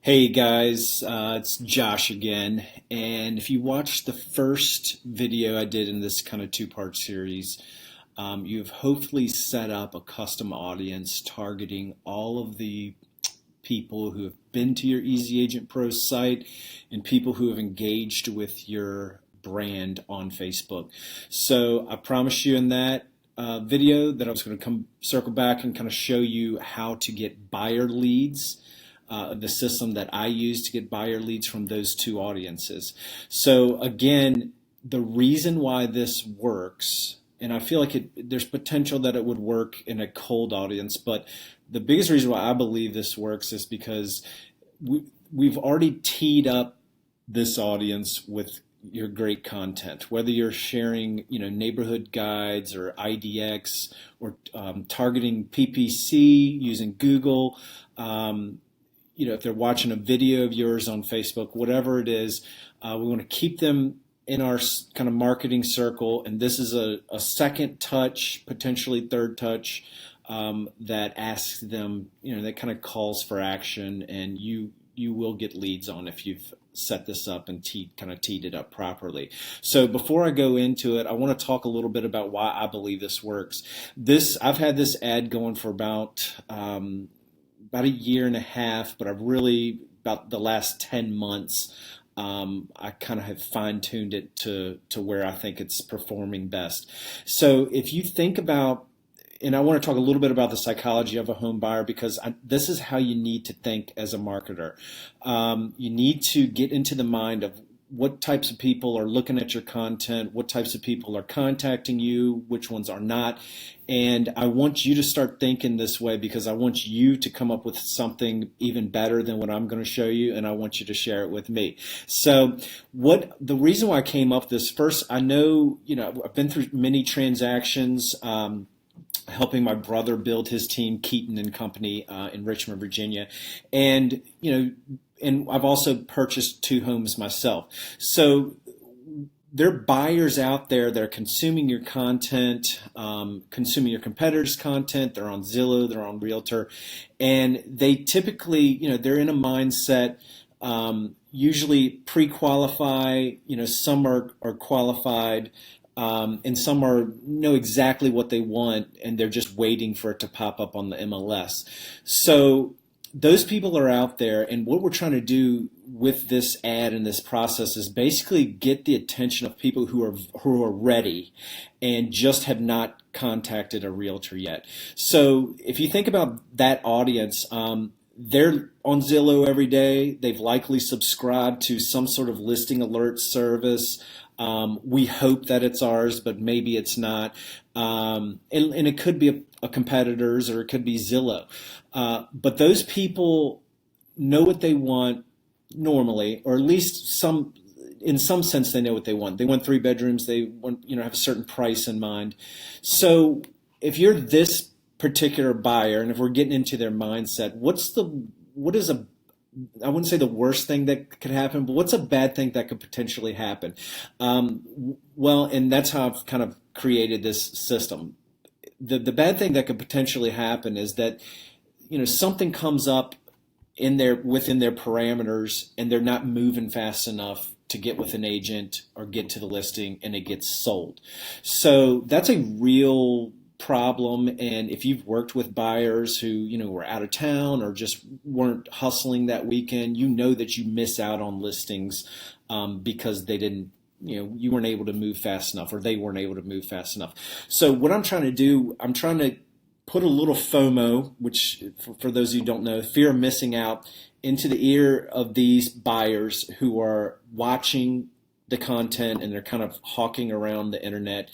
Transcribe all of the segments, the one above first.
Hey guys, it's Josh again. And if you watched the first video I did in this kind of two-part series, you've hopefully set up a custom audience targeting all of the people who have been to your Easy Agent Pro site and people who have engaged with your brand on Facebook. So I promised you in that video that I was going to come circle back and kind of show you how to get buyer leads, the system that I use to get buyer leads from those two audiences. So again, the reason why this works, and I feel like there's potential that it would work in a cold audience, but the biggest reason why I believe this works is because we've already teed up this audience with your great content, whether you're sharing, neighborhood guides or IDX or targeting PPC using Google. If they're watching a video of yours on Facebook, whatever it is, we want to keep them in our kind of marketing circle. And this is a second touch, potentially third touch, that asks them, that kind of calls for action, and you will get leads on if you've set this up and kind of teed it up properly. So before I go into it, I want to talk a little bit about why I believe this works. I've had this ad going for about a year and a half, but I've really, about the last 10 months, I kind of have fine-tuned it to where I think it's performing best. So if you think about, and I want to talk a little bit about the psychology of a home buyer, because this is how you need to think as a marketer. You need to get into the mind of what types of people are looking at your content, what types of people are contacting you, which ones are not. And I want you to start thinking this way because I want you to come up with something even better than what I'm going to show you, and I want you to share it with me. So the reason why I came up with this, first, I know, I've been through many transactions, helping my brother build his team, Keaton and Company, in Richmond, Virginia. And, and I've also purchased two homes myself. So there are buyers out there that are consuming your content, consuming your competitors' content. They're on Zillow, they're on Realtor, and they typically, they're in a mindset, usually pre-qualify, some are qualified, and some know exactly what they want, and they're just waiting for it to pop up on the MLS. So those people are out there, and what we're trying to do with this ad and this process is basically get the attention of people who are ready and just have not contacted a realtor yet. So if you think about that audience, they're on Zillow every day. They've likely subscribed to some sort of listing alert service. We hope that it's ours, but maybe it's not. And it could be a competitor's, or it could be Zillow. But those people know what they want normally, or at least in some sense, they know what they want. They want 3 bedrooms. They want, have a certain price in mind. So if you're this particular buyer, and if we're getting into their mindset, I wouldn't say the worst thing that could happen, but what's a bad thing that could potentially happen? And that's how I've kind of created this system. The bad thing that could potentially happen is that, something comes up within their parameters, and they're not moving fast enough to get with an agent or get to the listing, and it gets sold. So that's a real problem. And if you've worked with buyers who were out of town or just weren't hustling that weekend, that you miss out on listings because they didn't, you weren't able to move fast enough, or they weren't able to move fast enough. So what I'm trying to do, I'm trying to put a little FOMO, which for those who don't know, fear of missing out, into the ear of these buyers who are watching the content, and they're kind of hawking around the internet.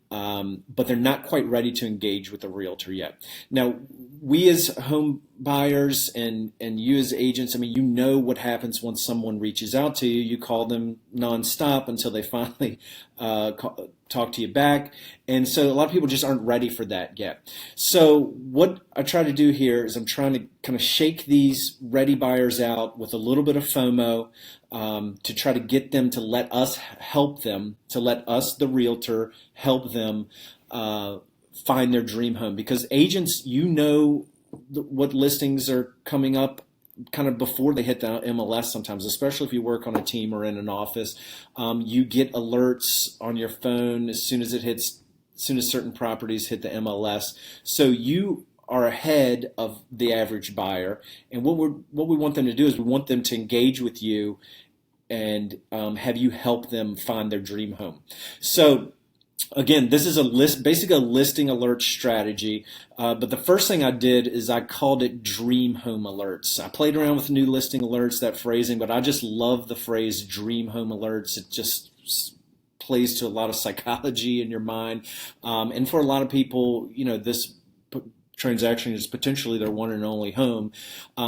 But they're not quite ready to engage with a realtor yet. Now, we as home buyers and you as agents, what happens once someone reaches out to you. You call them nonstop until they finally talk to you back. And so a lot of people just aren't ready for that yet. So what I try to do here is I'm trying to kind of shake these ready buyers out with a little bit of FOMO, to try to get them to let us help them, to let us, the realtor, help them find their dream home. Because agents, what listings are coming up kind of before they hit the MLS sometimes, especially if you work on a team or in an office. You get alerts on your phone as soon as certain properties hit the MLS. So you are ahead of the average buyer. And what we want them to do is we want them to engage with you and have you help them find their dream home. So again, this is basically a listing alert strategy. But the first thing I did is I called it dream home alerts. I played around with new listing alerts, that phrasing, but I just love the phrase dream home alerts. It just plays to a lot of psychology in your mind. And for a lot of people, this transaction is potentially their one and only home.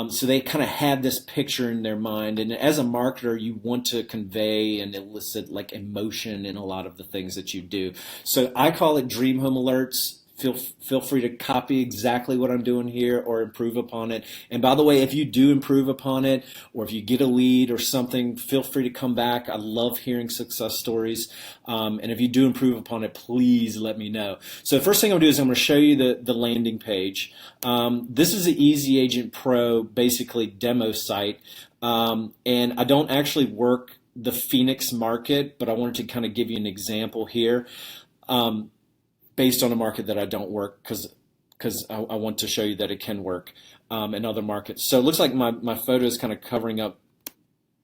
So they kind of have this picture in their mind. And as a marketer, you want to convey and elicit like emotion in a lot of the things that you do. So I call it dream home alerts. Feel free to copy exactly what I'm doing here or improve upon it. And by the way, if you do improve upon it or if you get a lead or something, feel free to come back. I love hearing success stories. And if you do improve upon it, please let me know. So the first thing I'm going to do is I'm going to show you the landing page. This is the EasyAgentPro basically demo site. And I don't actually work the Phoenix market, but I wanted to kind of give you an example here. Based on a market that I don't work because I want to show you that it can work in other markets. So it looks like my photo is kind of covering up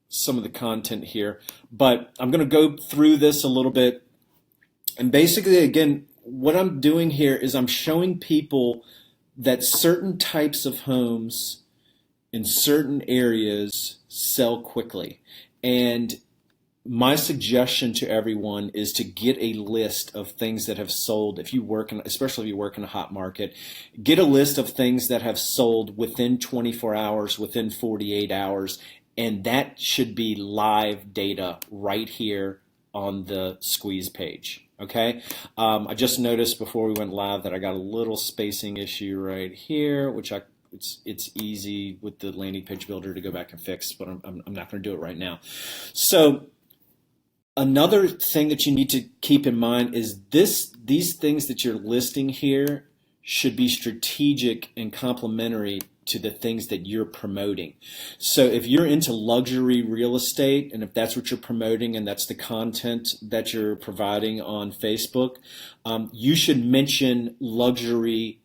some of the content here, but I'm going to go through this a little bit. And basically, again, what I'm doing here is I'm showing people that certain types of homes in certain areas sell quickly. And my suggestion to everyone is to get a list of things that have sold. Especially if you work in a hot market, get a list of things that have sold within 24 hours, within 48 hours, and that should be live data right here on the squeeze page. Okay. I just noticed before we went live that I got a little spacing issue right here, which it's easy with the landing page builder to go back and fix, but I'm not going to do it right now. So another thing that you need to keep in mind is these things that you're listing here should be strategic and complementary to the things that you're promoting. So if you're into luxury real estate, and if that's what you're promoting and that's the content that you're providing on Facebook, you should mention luxury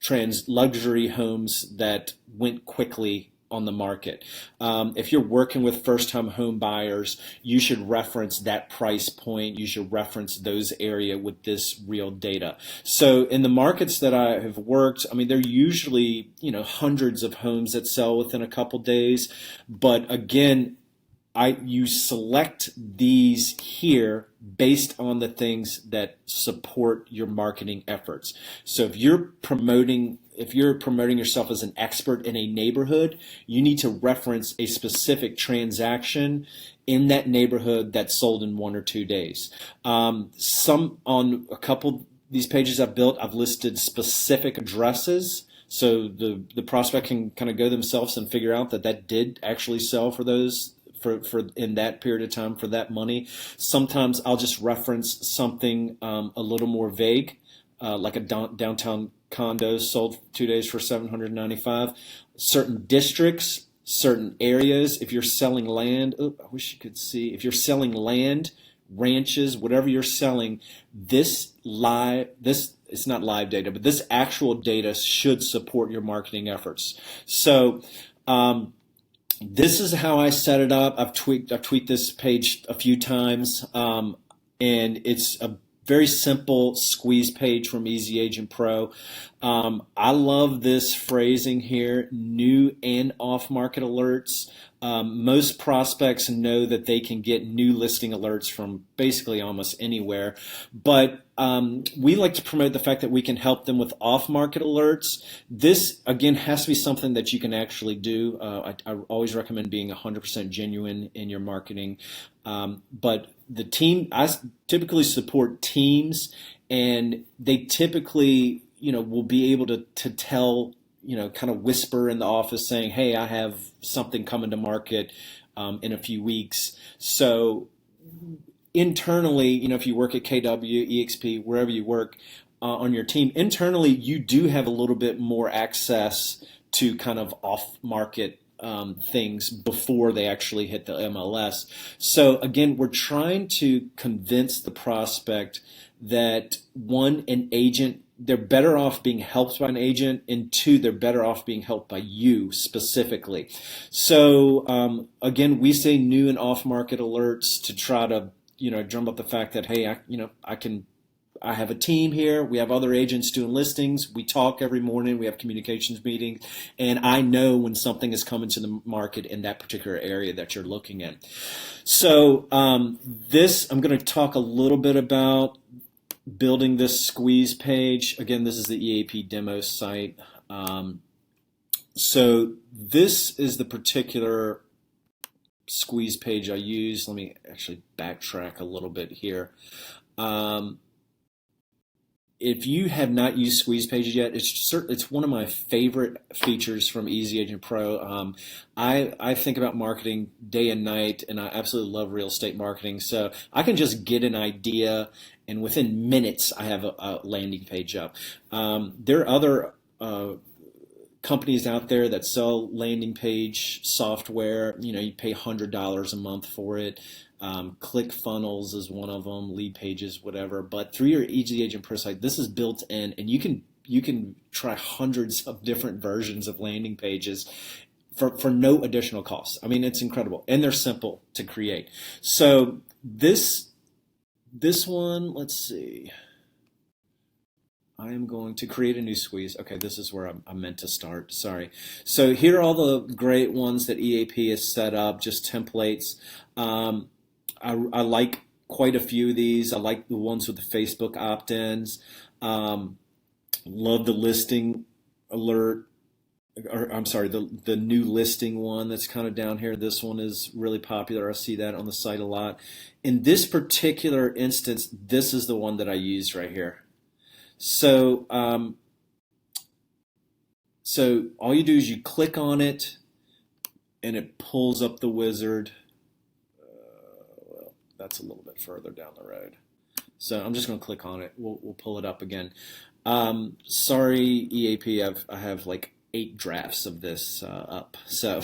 homes that went quickly on the market. If you're working with first-time home buyers, you should reference that price point. You should reference those area with this real data. So in the markets that I have worked, I mean, they're usually, hundreds of homes that sell within a couple days. But again, you select these here based on the things that support your marketing efforts. So if you're promoting yourself as an expert in a neighborhood, you need to reference a specific transaction in that neighborhood that sold in 1 or 2 days. On a couple of these pages I've built, I've listed specific addresses. So the prospect can kind of go themselves and figure out that did actually sell for those for in that period of time for that money. Sometimes I'll just reference something a little more vague, like a downtown condo sold 2 days for $795. Certain districts, certain areas. If you're selling land, I wish you could see. If you're selling land, ranches, whatever you're selling, it's not live data, but this actual data should support your marketing efforts. So this is how I set it up. I've tweaked this page a few times, and it's a very simple squeeze page from EasyAgentPro. I love this phrasing here, new and off-market alerts. Most prospects know that they can get new listing alerts from basically almost anywhere, but we like to promote the fact that we can help them with off-market alerts. This, again, has to be something that you can actually do. I always recommend being 100% genuine in your marketing. But I typically support teams, and they typically, will be able to tell, kind of whisper in the office saying, hey, I have something coming to market in a few weeks. So internally, if you work at KW, EXP, wherever you work on your team, internally, you do have a little bit more access to kind of off-market things before they actually hit the MLS. So again, we're trying to convince the prospect that one, an agent, they're better off being helped by an agent, and two, they're better off being helped by you specifically. So again, we say new and off market alerts to try to drum up the fact that, hey, I have a team here. We have other agents doing listings. We talk every morning. We have communications meetings. And I know when something is coming to the market in that particular area that you're looking at. So I'm going to talk a little bit about building this squeeze page. Again, this is the EAP demo site. So this is the particular squeeze page I use. Let me actually backtrack a little bit here. If you have not used squeeze pages yet, it's one of my favorite features from EasyAgentPro. I think about marketing day and night, and I absolutely love real estate marketing. So I can just get an idea, and within minutes, I have a landing page up. There are other companies out there that sell landing page software. You pay $100 a month for it. ClickFunnels is one of them, Lead Pages, whatever. But through your EasyAgentPro site, this is built in, and you can try hundreds of different versions of landing pages for no additional cost. I mean, it's incredible, and they're simple to create. So this one, let's see. I am going to create a new squeeze. Okay, this is where I meant to start. Sorry. So here are all the great ones that EAP has set up, just templates. I like quite a few of these. I like the ones with the Facebook opt-ins. Love the listing alert, or I'm sorry, the new listing one that's kind of down here. This one is really popular. I see that on the site a lot. In this particular instance, this is the one that I use right here. So, so all you do is you click on it, and it pulls up the wizard. Well, that's a little bit further down the road. So I'm just going to click on it. We'll pull it up again. Sorry, EAP, I have like 8 drafts of this up. So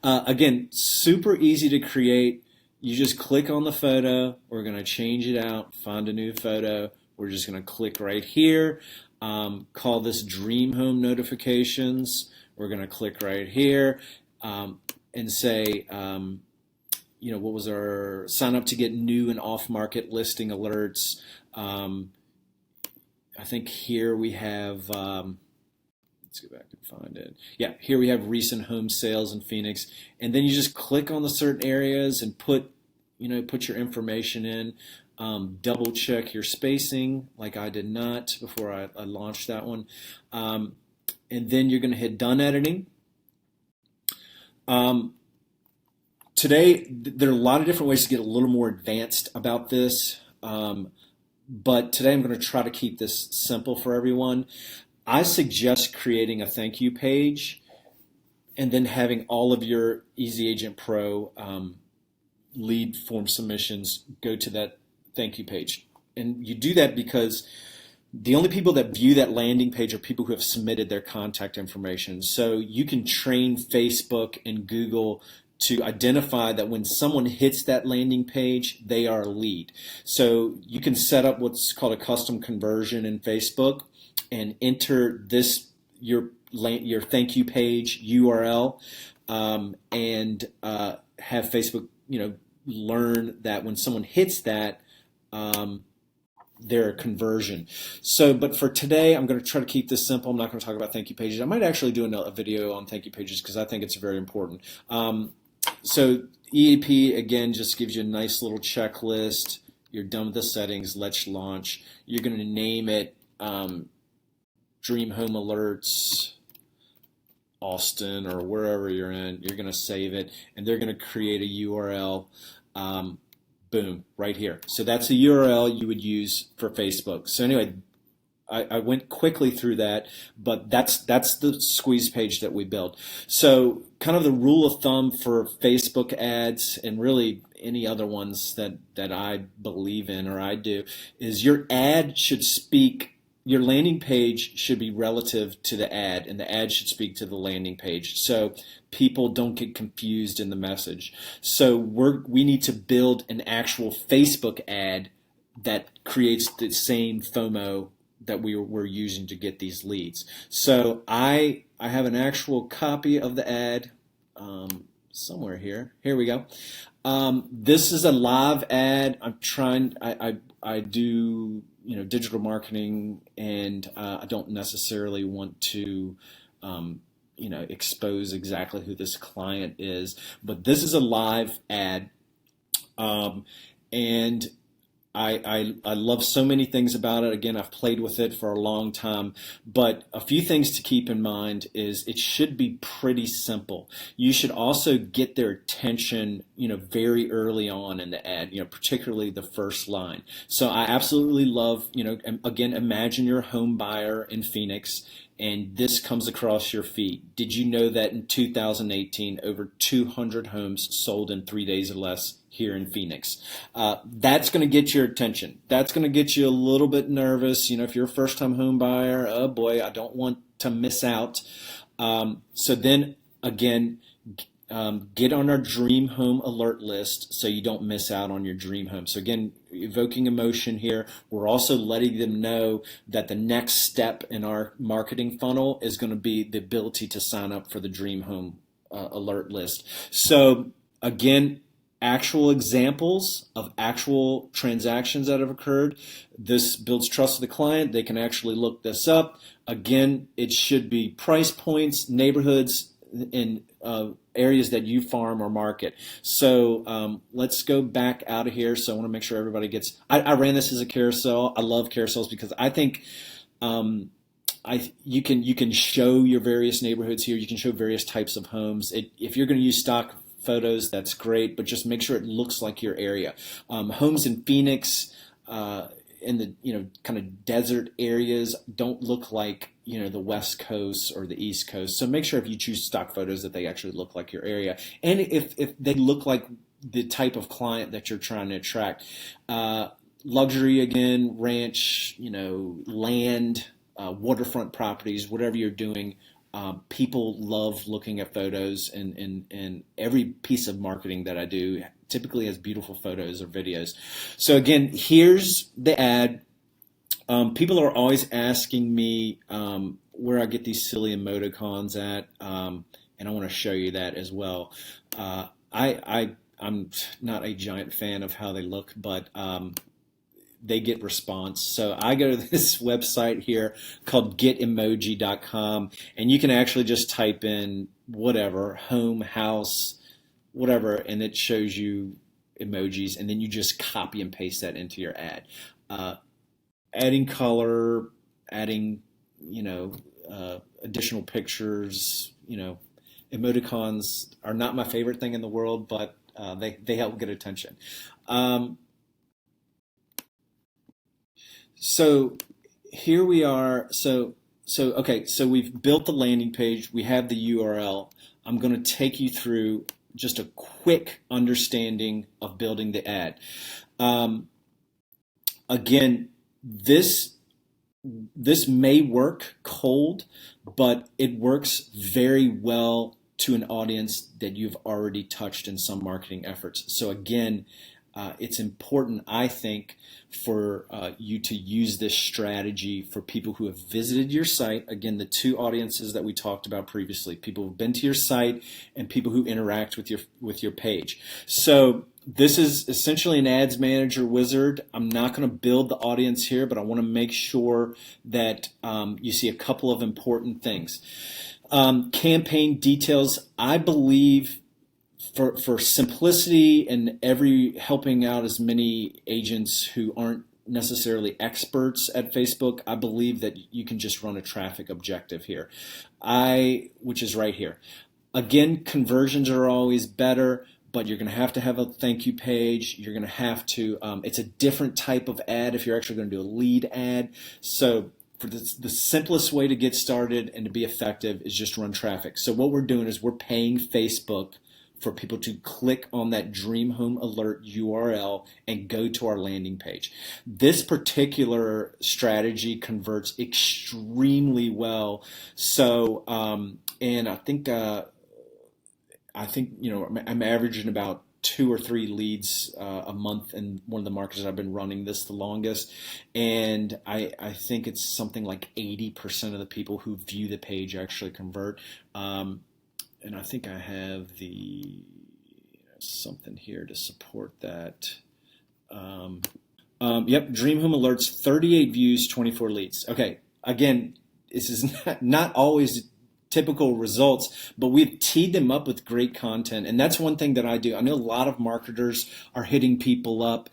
again, super easy to create. You just click on the photo. We're going to change it out, find a new photo. We're just going to click right here, call this Dream Home Notifications. We're going to click right here and say, what was our sign up to get new and off-market listing alerts. I think here we have, let's go back and find it. Yeah, here we have recent home sales in Phoenix. And then you just click on the certain areas and put your information in. Double check your spacing, like I did not before I launched that one. And then you're going to hit done editing. Today, there are a lot of different ways to get a little more advanced about this. But today I'm going to try to keep this simple for everyone. I suggest creating a thank you page and then having all of your EasyAgentPro lead form submissions go to that thank you page. And you do that because the only people that view that landing page are people who have submitted their contact information. So you can train Facebook and Google to identify that when someone hits that landing page, they are a lead. So you can set up what's called a custom conversion in Facebook and enter your thank you page URL and have Facebook learn that when someone hits that, they're a conversion. So, but for today, I'm going to try to keep this simple. I'm not going to talk about thank you pages. I might actually do a video on thank you pages because I think it's very important. So EAP, again, just gives you a nice little checklist. You're done with the settings. Let's launch. You're going to name it Dream Home Alerts Austin or wherever you're in. You're going to save it, and they're going to create a URL. Boom, right here. So that's the URL you would use for Facebook. So anyway, I went quickly through that, but that's the squeeze page that we built. So kind of the rule of thumb for Facebook ads and really any other ones that I believe in or I do is your ad should speak your landing page should be relative to the ad, and the ad should speak to the landing page, so people don't get confused in the message. So we need to build an actual Facebook ad that creates the same FOMO that we're using to get these leads. So I have an actual copy of the ad somewhere here. Here we go. This is a live ad. I do digital marketing, and I don't necessarily want to expose exactly who this client is, but this is a live ad, and I love so many things about it. Again, I've played with it for a long time, but a few things to keep in mind is it should be pretty simple. You should also get their attention, very early on in the ad, particularly the first line. So I absolutely love, again, imagine you're a home buyer in Phoenix and this comes across your feed. Did you know that in 2018, over 200 homes sold in 3 days or less here in Phoenix? That's going to get your attention. That's going to get you a little bit nervous. If you're a first-time home buyer, oh boy, I don't want to miss out. So then again, get on our dream home alert list so you don't miss out on your dream home. So again, evoking emotion here. We're also letting them know that the next step in our marketing funnel is going to be the ability to sign up for the dream home alert list. So again, actual examples of actual transactions that have occurred. This builds trust with the client. They can actually look this up. Again, it should be price points, neighborhoods, in areas that you farm or market. So let's go back out of here. So I want to make sure everybody gets, I ran this as a carousel. I love carousels because I think you can show your various neighborhoods here. You can show various types of homes. If you're going to use stock photos, that's great, but just make sure it looks like your area. Homes in Phoenix, in the kind of desert areas, don't look like the West Coast or the East Coast. So make sure if you choose stock photos that they actually look like your area, and if they look like the type of client that you're trying to attract. Luxury, again, ranch, land, waterfront properties, whatever you're doing. People love looking at photos, and every piece of marketing that I do typically has beautiful photos or videos. So again, here's the ad. People are always asking me where I get these silly emoticons at, and I want to show you that as well. I'm not a giant fan of how they look, but they get response. So I go to this website here called getemoji.com, and you can actually just type in whatever, home, house, whatever, and it shows you emojis, and then you just copy and paste that into your ad. Adding color, adding, additional pictures, emoticons are not my favorite thing in the world, but they help get attention. So here we are. Okay, so we've built the landing page. We have the URL. I'm going to take you through just a quick understanding of building the ad. Again, this may work cold, but it works very well to an audience that you've already touched in some marketing efforts. So again, it's important, I think, for you to use this strategy for people who have visited your site. Again, the two audiences that we talked about previously: people who've been to your site and people who interact with your page. So this is essentially an ads manager wizard. I'm not going to build the audience here, but I want to make sure that you see a couple of important things. Campaign details, I believe, for simplicity and helping out as many agents who aren't necessarily experts at Facebook, I believe that you can just run a traffic objective here, which is right here. Again, conversions are always better, but you're going to have a thank you page. You're going to have to, it's a different type of ad if you're actually going to do a lead ad. So for the simplest way to get started and to be effective is just run traffic. So what we're doing is we're paying Facebook for people to click on that Dream Home Alert URL and go to our landing page. This particular strategy converts extremely well. So, and I think I'm averaging about 2 or 3 leads a month in one of the markets that I've been running this the longest. And I think it's something like 80% of the people who view the page actually convert. And I think I have something here to support that. Yep, Dream Home Alerts, 38 views, 24 leads. Okay, again, this is not always typical results, but we've teed them up with great content. And that's one thing that I do. I know a lot of marketers are hitting people up,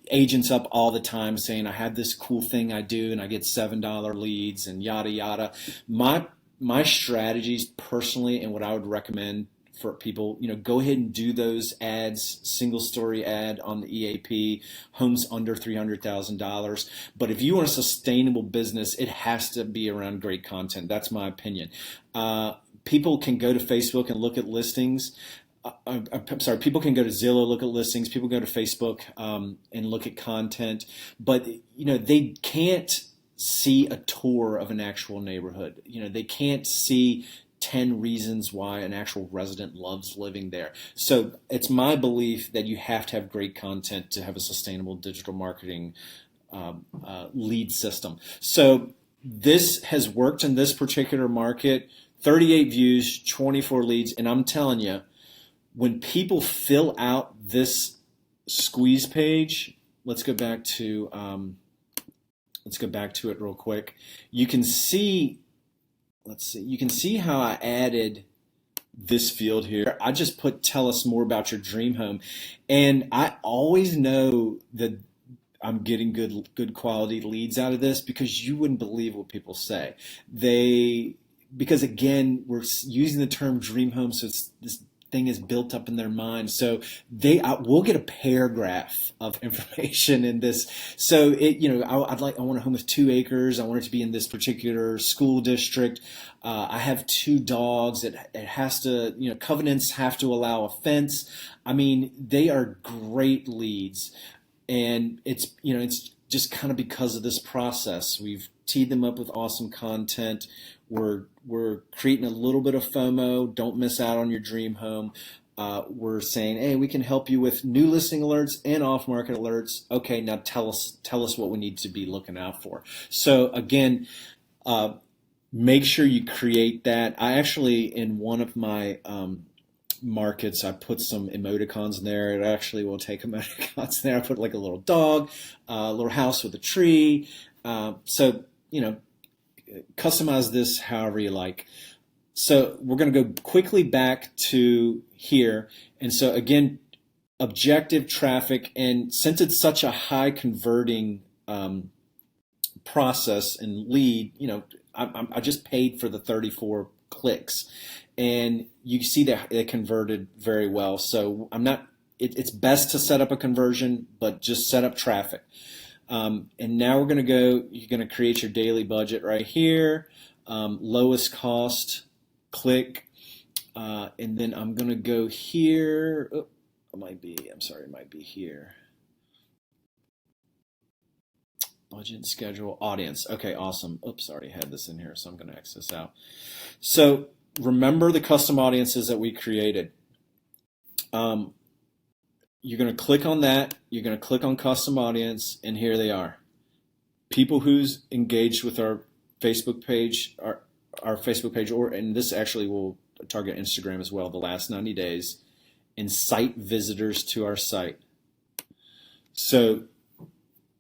agents up all the time saying, I have this cool thing I do and I get $7 leads and yada, yada. My strategies personally, and what I would recommend for people, go ahead and do those ads, single story ad on the EAP, homes under $300,000. But if you want a sustainable business, it has to be around great content. That's my opinion. People can go to Facebook and look at listings. I'm sorry, people can go to Zillow, look at listings. People go to Facebook and look at content. But, they can't see a tour of an actual neighborhood. They can't see 10 reasons why an actual resident loves living there. So it's my belief that you have to have great content to have a sustainable digital marketing lead system. So this has worked in this particular market, 38 views, 24 leads. And I'm telling you, when people fill out this squeeze page, let's go back to it real quick. You can see, you can see how I added this field here. I just put tell us more about your dream home. And I always know that I'm getting good quality leads out of this because you wouldn't believe what people say. Because again, we're using the term dream home, so this thing is built up in their mind. So we'll get a paragraph of information in this. So I want a home with 2 acres. I want it to be in this particular school district. I have 2 dogs. It has to, covenants have to allow a fence. I mean, they are great leads. And it's just kind of because of this process. We've teed them up with awesome content. We're creating a little bit of FOMO. Don't miss out on your dream home. We're saying, hey, we can help you with new listing alerts and off-market alerts. Okay, now tell us what we need to be looking out for. So again, make sure you create that. I actually, in one of my markets, I put some emoticons in there. It actually will take emoticons there. I put like a little dog, a little house with a tree. So customize this however you like. So we're going to go quickly back to here. And so again, objective traffic. And since it's such a high converting process and lead, I just paid for the 34 clicks. And you see that it converted very well. So it's best to set up a conversion, but just set up traffic. And now you're going to create your daily budget right here, lowest cost, click, and then I'm going to go here. Oh, it might be here. Budget, schedule, audience. Okay, awesome. Oops, I already had this in here, so I'm going to X this out. So remember the custom audiences that we created. You're going to click on that. You're going to click on custom audience, and here they are. People who's engaged with our Facebook page, our Facebook page, and this actually will target Instagram as well, the last 90 days, and site visitors to our site. So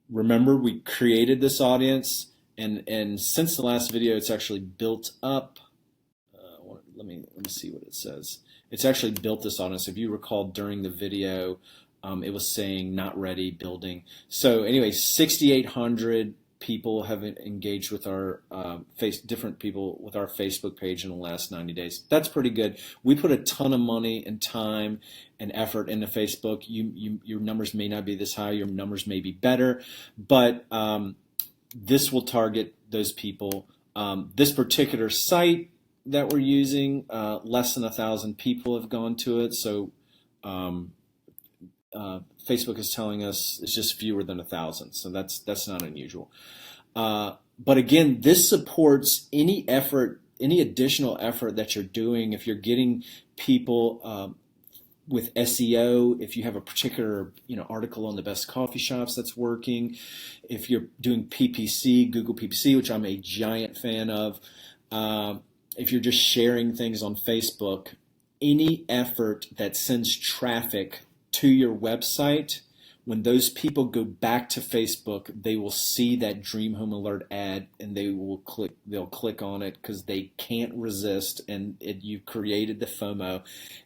remember, we created this audience, and since the last video, it's actually built up. Let me see what it says. It's actually built this audience. If you recall during the video, it was saying not ready, building. So anyway, 6,800 people have engaged with our different people with our Facebook page in the last 90 days. That's pretty good. We put a ton of money and time and effort into Facebook. Your numbers may not be this high. Your numbers may be better, but this will target those people. This particular site, that we're using, less than 1,000 people have gone to it. So Facebook is telling us it's just fewer than 1,000. So that's not unusual. But again, this supports any effort, any additional effort that you're doing. If you're getting people with SEO, if you have a particular article on the best coffee shops that's working, if you're doing PPC, Google PPC, which I'm a giant fan of, if you're just sharing things on Facebook, any effort that sends traffic to your website, when those people go back to Facebook, they will see that Dream Home Alert ad and they'll click on it because they can't resist, and you've created the FOMO,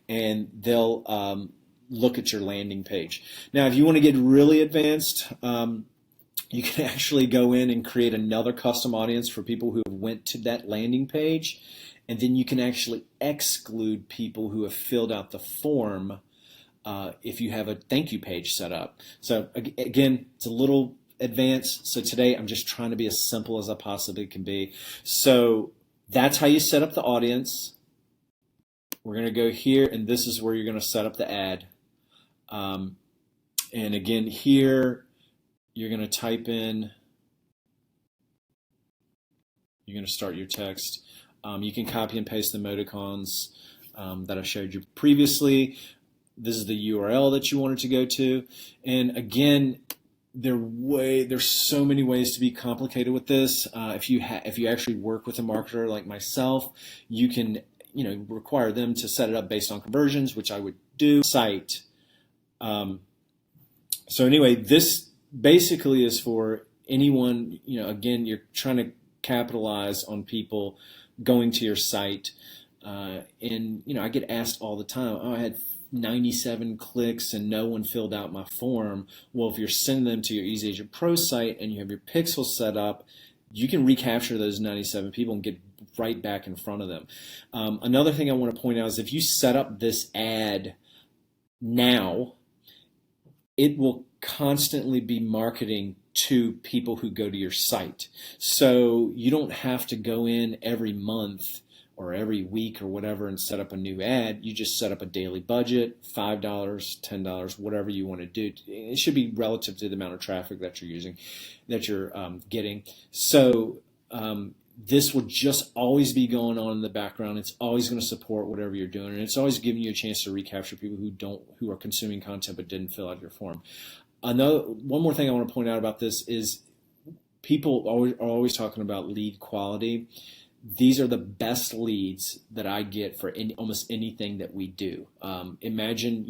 and they'll look at your landing page. Now, if you want to get really advanced, you can actually go in and create another custom audience for people who went to that landing page, and then you can actually exclude people who have filled out the form if you have a thank you page set up. So again, it's a little advanced. So today I'm just trying to be as simple as I possibly can be. So that's how you set up the audience. We're going to go here, and this is where you're going to set up the ad. And again, here you're going to type in, you're going to start your text. You can copy and paste the emoticons that I showed you previously. This is the URL that you wanted to go to. And again, there's so many ways to be complicated with this. If you actually work with a marketer like myself, you can require them to set it up based on conversions, which I would do. Site. So anyway, this basically is for anyone. Again, you're trying to capitalize on people going to your site, and I get asked all the time, oh, I had 97 clicks and no one filled out my form. Well, if you're sending them to your EasyAgentPro site and you have your pixels set up, you can recapture those 97 people and get right back in front of them. Another thing I want to point out is if you set up this ad now, it will constantly be marketing to people who go to your site. So you don't have to go in every month or every week or whatever and set up a new ad. You just set up a daily budget, $5, $10, whatever you want to do. It should be relative to the amount of traffic that you're using, that you're getting. So this will just always be going on in the background. It's always going to support whatever you're doing, and it's always giving you a chance to recapture people who are consuming content but didn't fill out your form. One more thing I want to point out about this is people are always talking about lead quality. These are the best leads that I get for almost anything that we do. Imagine,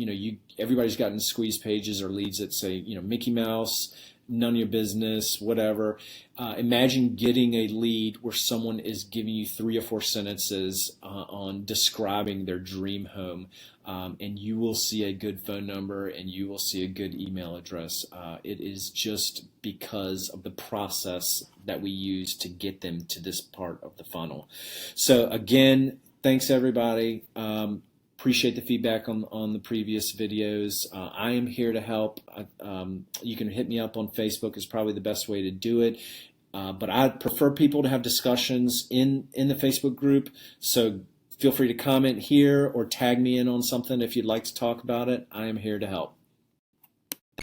everybody's gotten squeeze pages or leads that say, Mickey Mouse, none of your business, whatever. Imagine getting a lead where someone is giving you 3 or 4 sentences on describing their dream home, and you will see a good phone number and you will see a good email address. It is just because of the process that we use to get them to this part of the funnel. So again, thanks everybody. Appreciate the feedback on the previous videos. I am here to help. You can hit me up on Facebook is probably the best way to do it. But I prefer people to have discussions in the Facebook group. So feel free to comment here or tag me in on something if you'd like to talk about it. I am here to help.